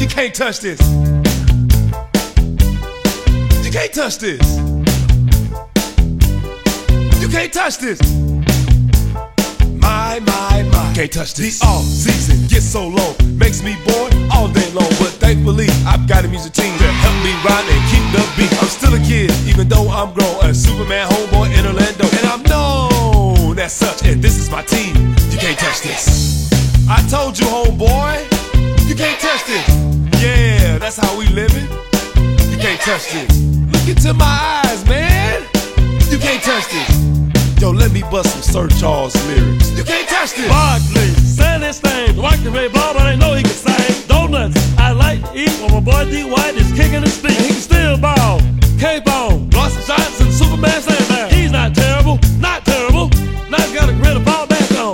You can't touch this. You can't touch this. You can't touch this. My, can't touch this. The off-season gets so long, makes me bored all day long. But thankfully, I've got a music team to help me ride and keep the beat. I'm still a kid, even though I'm grown. A Superman homeboy in Orlando, and I'm known as such. And this is my team. You can't touch this. I told you, homeboy, you can't touch this. Yeah, that's how we living. You can't touch this. Look into my eyes, man. You can't touch this. Yo, let me bust some Sir Charles lyrics. You can't touch this. Barkley, say this thing. Like the Ray Ball, but I know he can sing. Donuts, I like to eat while my boy D. White is kicking his feet. He can still ball, cape on, lost some shots and Superman stand down. He's not terrible, not terrible. Now he's got a grin to fall back on.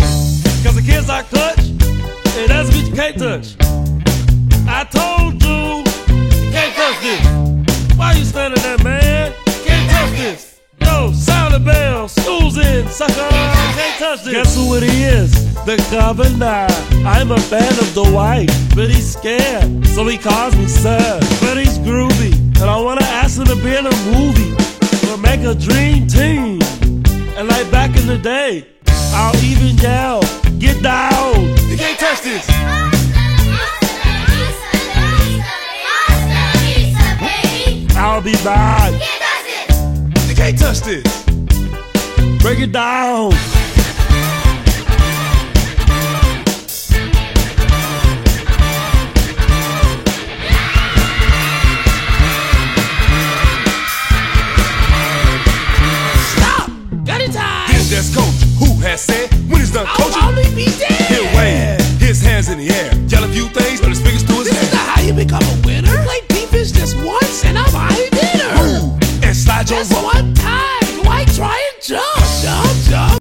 Cause the kids I clutch, and that's what you can't touch. I told you, you can't touch this. Why you standing there, man? Can't touch this. Yo, sound the bell, school's in, sucker. Can't touch this. Guess who it is? The governor. I'm a fan of Dwight, but he's scared, so he calls me sir. But he's groovy, and I wanna ask him to be in a movie. We'll make a dream team. And like back in the day, I'll even yell, get down. You can't touch this. I'll be back. You can't touch this. Break it down. Stop! Got it time! Then there's Coach, who has said, when he's done coaching, I'll only be dead! he'll wave his hands in the air, yell a few things, put his fingers through his This is hair. not how you become a winner. I played defense just once and I'm out of dinner. Move and slide your Just rope. one time, why try and jump?